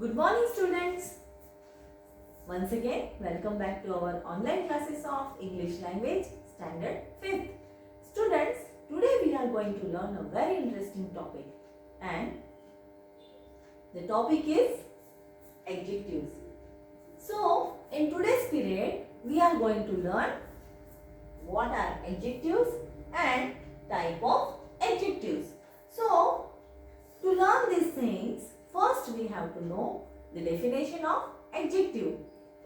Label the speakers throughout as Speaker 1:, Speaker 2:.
Speaker 1: Good morning, students. Once again, welcome back to our online classes of English language standard 5th. Students, today we are going to learn a very interesting topic, and the topic is adjectives. So, in today's period, we are going to learn what are adjectives and type of adjectives. So, to learn these things, first we have to know the definition of adjective.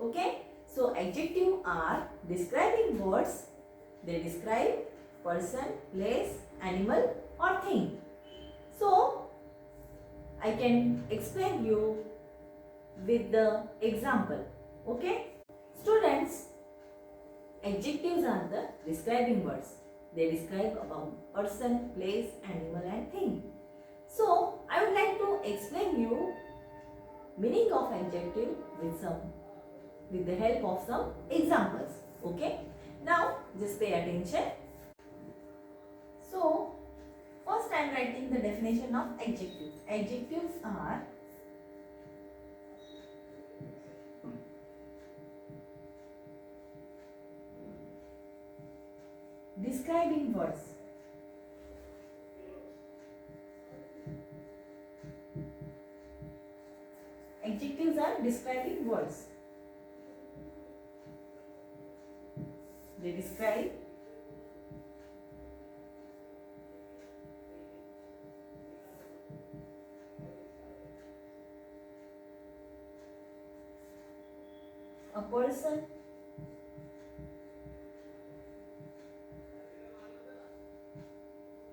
Speaker 1: Okay? So, adjective are describing words. They describe person, place, animal or thing. So, I can explain you with the example. Okay? Students, adjectives are the describing words. They describe about person, place, animal and thing. So, I would like to explain you meaning of adjective with the help of some examples. Okay? Now, just pay attention. So, first I am writing the definition of adjective. Adjectives are describing words. Adjectives are describing words. They describe a person,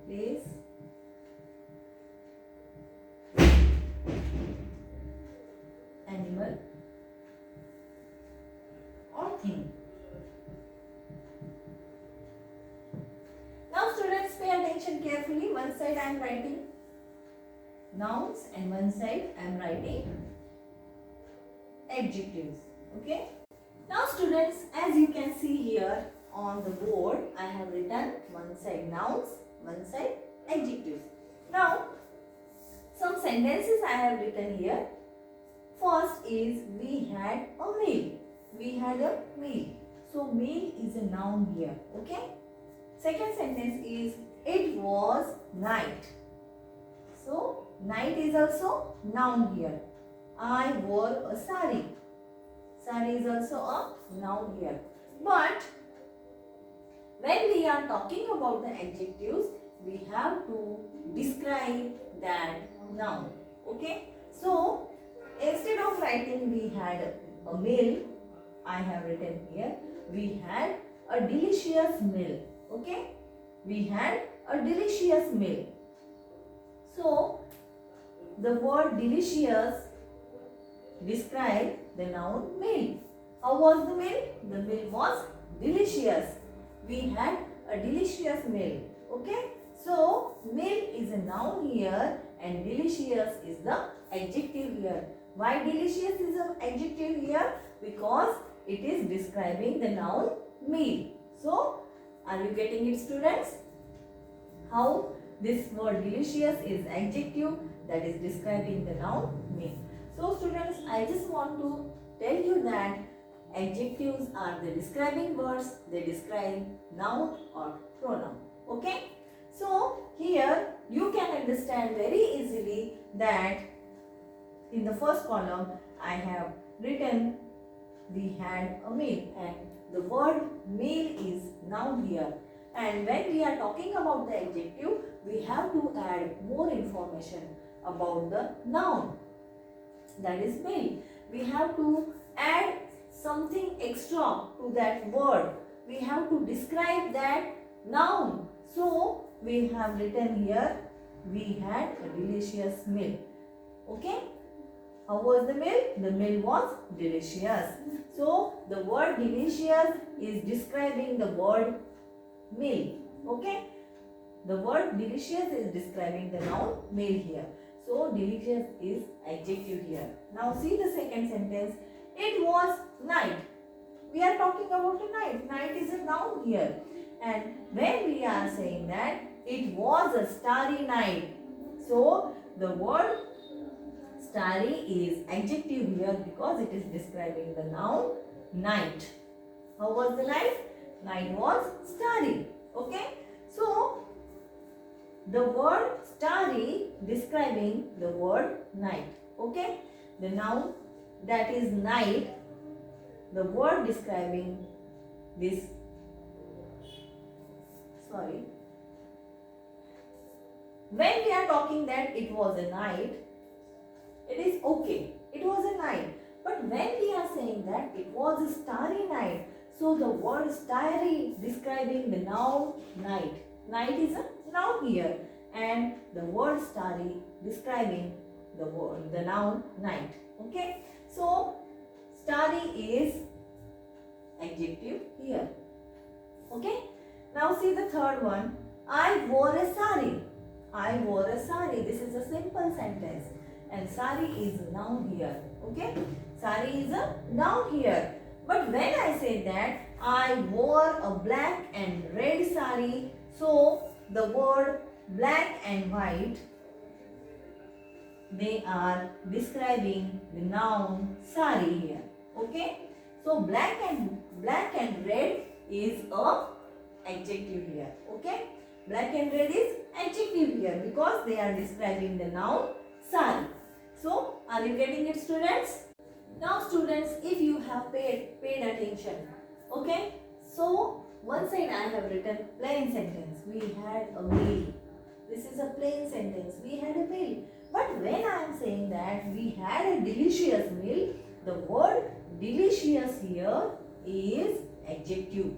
Speaker 1: place, animal or thing. Now students, pay attention carefully. One side I am writing nouns and one side I am writing adjectives. Okay. Now students, as you can see here on the board, I have written one side nouns, one side adjectives. Now some sentences I have written here. First is we had a meal. We had a meal. So meal is a noun here. Okay. Second sentence is it was night. So night is also noun here. I wore a sari. Sari is also a noun here. But when we are talking about the adjectives, we have to describe that noun. Okay. So instead of writing we had a meal, I have written here we had a delicious meal. Okay. We had a delicious meal. So the word delicious describe the noun meal. How was the meal? The meal was delicious. We had a delicious meal. Okay. So meal is a noun here and delicious is the adjective here. Why delicious is an adjective here? Because it is describing the noun meal. So, are you getting it, students? How this word delicious is adjective that is describing the noun meal. So, students, I just want to tell you that adjectives are the describing words. They describe noun or pronoun. Okay? So, here you can understand very easily that in the first column, I have written we had a meal and the word meal is noun here. And when we are talking about the adjective, we have to add more information about the noun. That is meal. We have to add something extra to that word. We have to describe that noun. So, we have written here we had a delicious meal. Okay. How was the meal? The meal was delicious. So, the word delicious is describing the word meal. Okay? The word delicious is describing the noun meal here. So, delicious is adjective here. Now, see the second sentence. It was night. We are talking about a night. Night is a noun here. And when we are saying that it was a starry night. So, the word starry is adjective here because it is describing the noun night. How was the night? Night was starry. Okay. So, the word starry describing the word night. Okay. The noun that is night, the word describing this, when we are talking that it was a night, it is okay. It was a night. But when we are saying that it was a starry night, so the word starry describing the noun night. Night is a noun here, and the word starry describing the noun night. Okay. So starry is adjective here. Okay. Now see the third one. I wore a sari. I wore a sari. This is a simple sentence. And sari is a noun here. Okay. Sari is a noun here. But when I say that I wore a black and red sari, so the word black and white, they are describing the noun sari here. Okay. So black and red is a adjective here. Okay. Black and red is adjective here because they are describing the noun sari. So are you getting it, students? Now students, if you have paid attention, okay, so one side I have written plain sentence. We had a meal. This is a plain sentence. We had a meal. But when I am saying that we had a delicious meal, the word delicious here is adjective.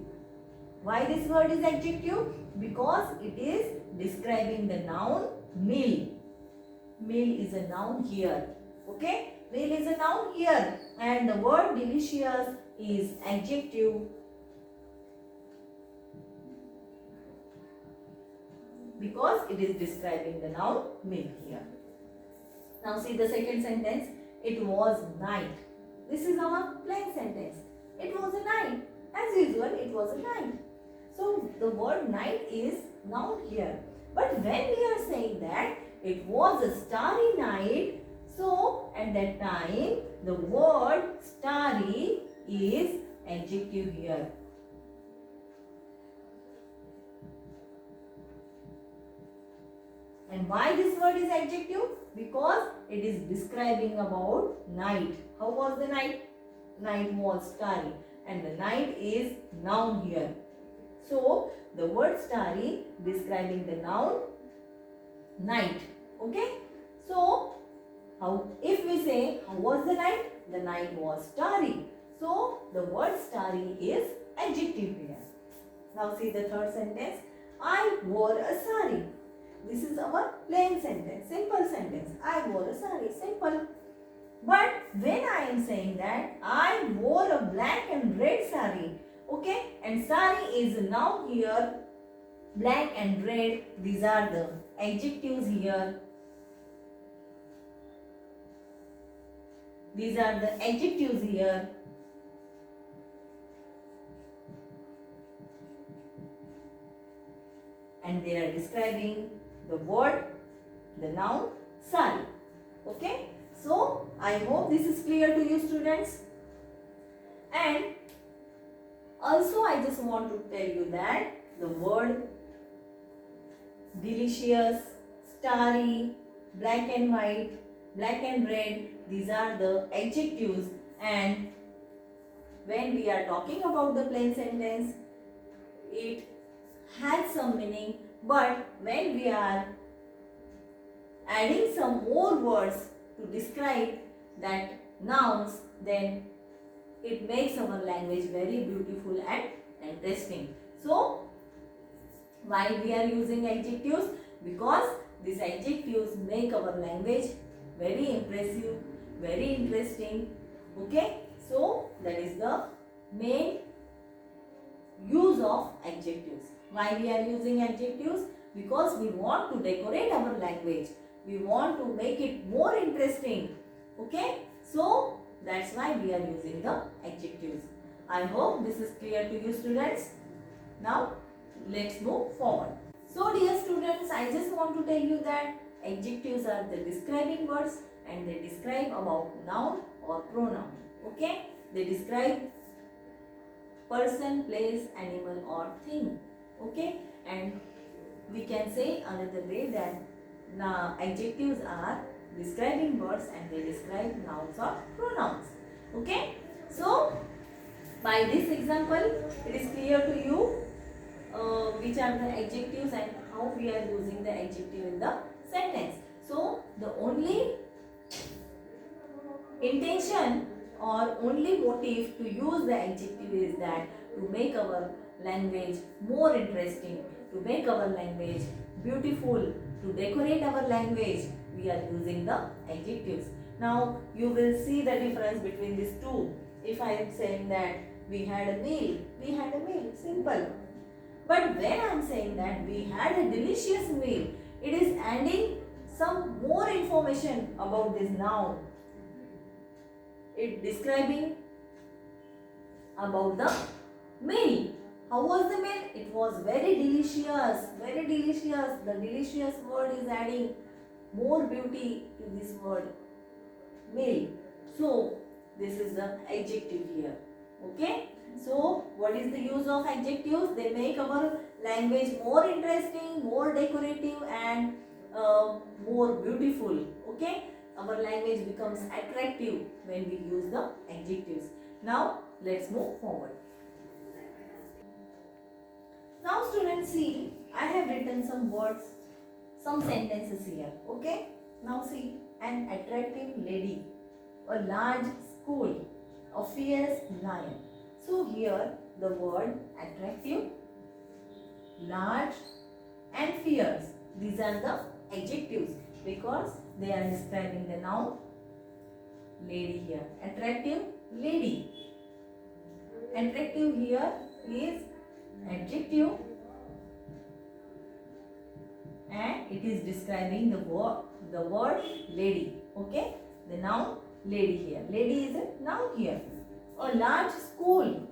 Speaker 1: Why this word is adjective? Because it is describing the noun meal. Meal is a noun here. Okay? Meal is a noun here. And the word delicious is adjective because it is describing the noun meal here. Now see the second sentence. It was night. This is our plain sentence. It was a night. As usual, it was a night. So the word night is noun here. But when we are saying that it was a starry night, so at that time the word starry is adjective here. And why this word is adjective? Because it is describing about night. How was the night? Night was starry. And the night is noun here. So the word starry describing the noun night. Okay. So if we say how was the night? The night was starry. So the word starry is adjective here. Now see the third sentence. I wore a sari. This is our plain sentence, simple sentence. I wore a sari, simple. But when I am saying that I wore a black and red sari, okay, and sari is a noun here, black and red, these are the adjectives here. These are the adjectives here. And they are describing the word, the noun, sari. Okay. So, I hope this is clear to you, students. And also I just want to tell you that the word delicious, starry, black and white, black and red, these are the adjectives. And when we are talking about the plain sentence, it has some meaning, but when we are adding some more words to describe that nouns, then it makes our language very beautiful and interesting. So, why we are using adjectives? Because these adjectives make our language very impressive, very interesting. Okay, so that is the main use of adjectives. Why we are using adjectives? Because we want to decorate our language. We want to make it more interesting. Okay, so that's why we are using the adjectives. I hope this is clear to you, students. Now let's move forward. So dear students, I just want to tell you that adjectives are the describing words and they describe about noun or pronoun. Okay, they describe person, place, animal or thing. Okay, and we can say another way that adjectives are describing words and they describe nouns or pronouns. Okay, so by this example it is clear to you which are the adjectives and how we are using the adjective in the sentence. So the only intention or only motive to use the adjective is that to make our language more interesting, to make our language beautiful, to decorate our language, we are using the adjectives. Now you will see the difference between these two. If I am saying that we had a meal, simple. But when I am saying that we had a delicious meal, it is adding some more information about this noun. It describing about the meal. How was the meal? It was very delicious, very delicious. The delicious word is adding more beauty to this word meal. So this is the adjective here. Okay. So what is the use of adjectives? They make our language more interesting, more decorative and more beautiful. Okay. Our language becomes attractive when we use the adjectives. Now let's move forward. Now students, see, I have written some words, some sentences here. Okay. Now see, an attractive lady, a large school, a fierce lion. So here the word attractive, large and fierce, these are the adjectives because they are describing the noun lady here. Attractive lady. Attractive here is adjective and it is describing the word lady. Okay, the noun lady here. Lady is a noun here. A large school.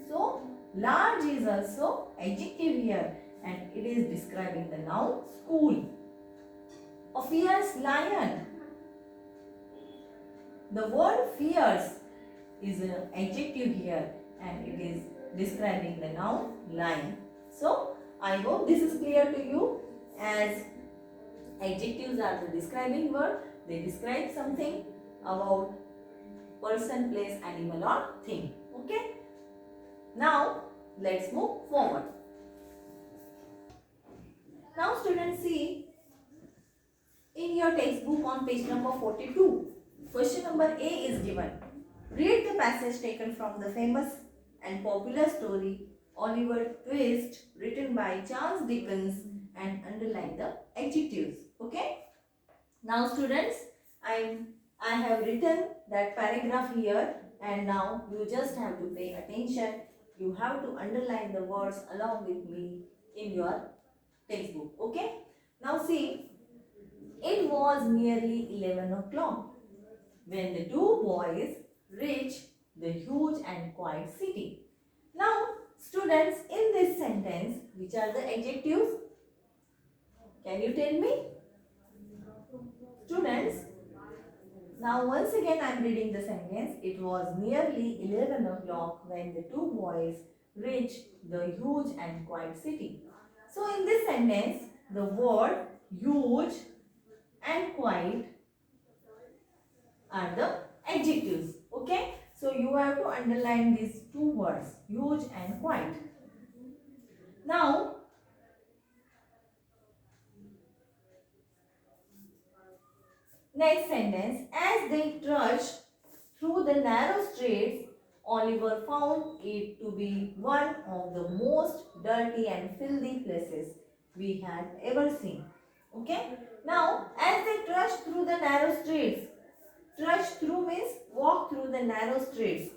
Speaker 1: So large is also adjective here and it is describing the noun school. A fierce lion. The word fierce is an adjective here and it is describing the noun lion. So I hope this is clear to you, as adjectives are the describing word. They describe something about person, place, animal or thing. Okay. Now let's move forward. Now students, see, in your textbook on page number 42, question number A is given. Read the passage taken from the famous and popular story Oliver Twist, written by Charles Dickens, and underline the adjectives. Okay. Now students, I have written that paragraph here and now you just have to pay attention. You have to underline the words along with me in your textbook. Okay. Now see, it was nearly 11 o'clock when the two boys reached the huge and quiet city. Now students, in this sentence, which are the adjectives? Can you tell me? Students, now once again I am reading the sentence. It was nearly 11 o'clock when the two boys reached the huge and quiet city. So in this sentence, the word huge and quiet are the adjectives. Okay. So you have to underline these two words, huge and quiet. Now next sentence, as they trudged through the narrow streets, Oliver found it to be one of the most dirty and filthy places we had ever seen. Okay. Now, as they trudged through the narrow streets, trudge through means walk through the narrow streets.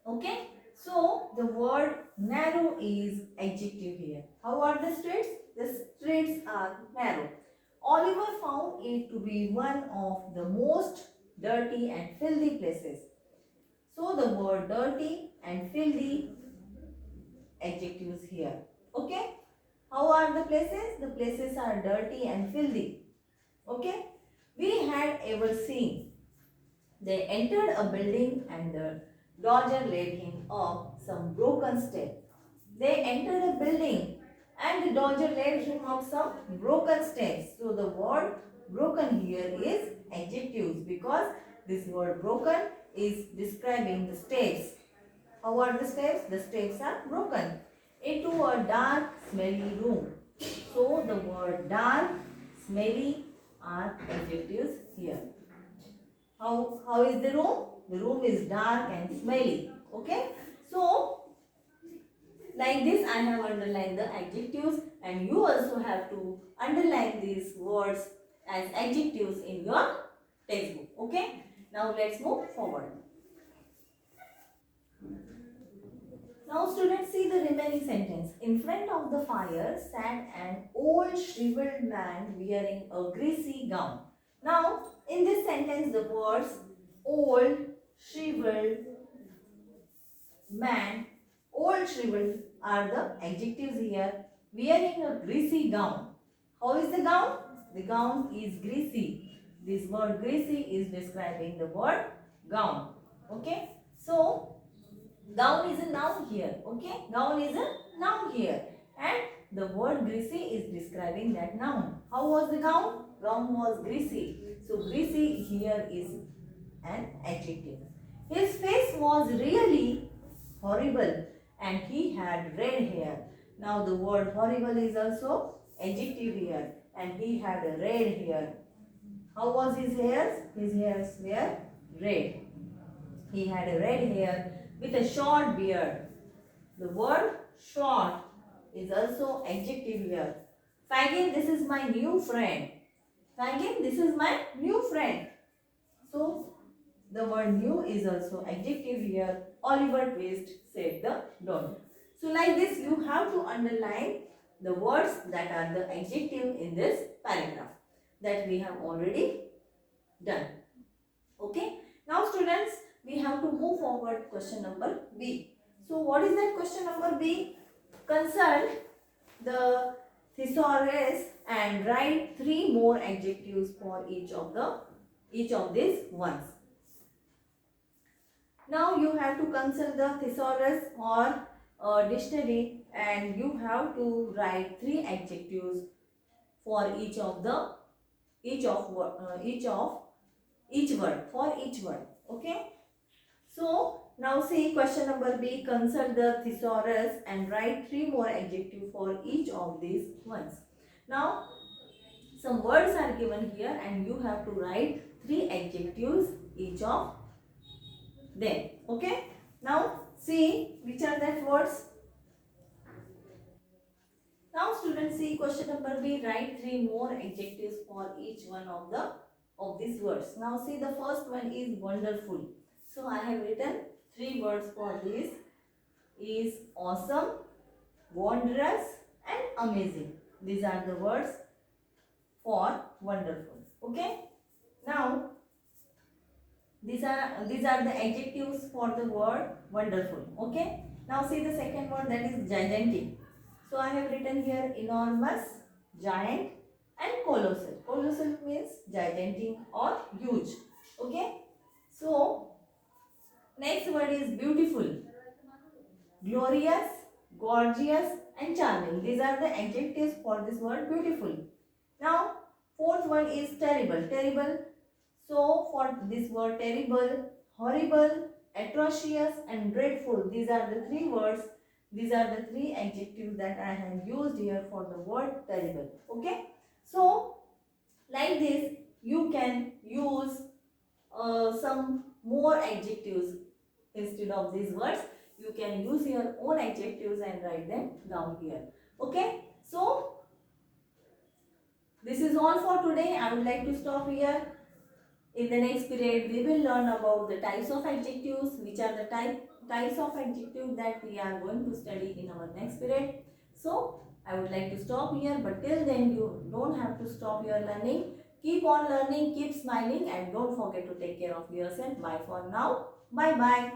Speaker 1: Okay. So, the word narrow is adjective here. How are the streets? The streets are narrow. Oliver found it to be one of the most dirty and filthy places. So the word dirty and filthy adjectives here. Okay. How are the places? The places are dirty and filthy. Okay. we had ever seen. They entered a building and the dodger led him up some broken steps. They entered a building and the dodger led him up some broken steps. So the word broken here is adjectives because this word broken is describing the steps. How are the steps? The steps are broken into a dark, smelly room. So the word dark, smelly are adjectives here. How is the room? The room is dark and smelly. Okay. So like this I have underlined the adjectives and you also have to underline these words as adjectives in your textbook. Okay. Now let's move forward. Now students, see the remaining sentence. In front of the fire sat an old shriveled man wearing a greasy gown. Now in this sentence the words old, shriveled, man, old shriveled are the adjectives here. Wearing a greasy gown. How is the gown? The gown is greasy. This word greasy is describing the word gown. Okay. So gown is a noun here. Okay. Gown is a noun here. And the word greasy is describing that noun. How was the gown? Gown was greasy. So greasy here is an adjective. His face was really horrible and he had red hair. Now the word horrible is also adjective here and he had a red hair. How was his hair? His hairs were red. He had a red hair with a short beard. The word short is also adjective here. Fagin, this is my new friend. Fagin, this is my new friend. So the word new is also adjective here. Oliver Twist said the don't. So like this you have to underline the words that are the adjective in this paragraph that we have already done. Okay. Now students, we have to move forward question number B. So what is that question number B? Consult the thesaurus and write 3 more adjectives for each of these ones. Now you have to consult the thesaurus or dictionary and you have to write 3 adjectives for each word. Okay. So now see question number B. Consult the thesaurus and write 3 more adjectives for each of these ones. Now some words are given here and you have to write 3 adjectives each of them. Okay. Now see which are that words. Now students, see question number B. Write 3 more adjectives for each one of these words. Now see the first one is wonderful. So I have written 3 words for this is awesome, wondrous and amazing. These are the words for wonderful. Okay. Now these are the adjectives for the word wonderful. Okay. Now see the second word, that is gigantic. So I have written here enormous, giant and colossal. Colossal means gigantic or huge. Okay. So next word is beautiful, glorious, gorgeous and charming. These are the adjectives for this word beautiful. Now fourth one is terrible. Terrible. So for this word terrible, horrible, atrocious and dreadful. These are the 3 words. These are the 3 adjectives that I have used here for the word terrible. Okay. So like this you can use some more adjectives instead of these words. You can use your own adjectives and write them down here. Okay. So this is all for today. I would like to stop here. In the next period, we will learn about the types of adjectives, which are the types of adjectives that we are going to study in our next period. So, I would like to stop here, but till then you don't have to stop your learning. Keep on learning, keep smiling and don't forget to take care of yourself. Bye for now. Bye-bye.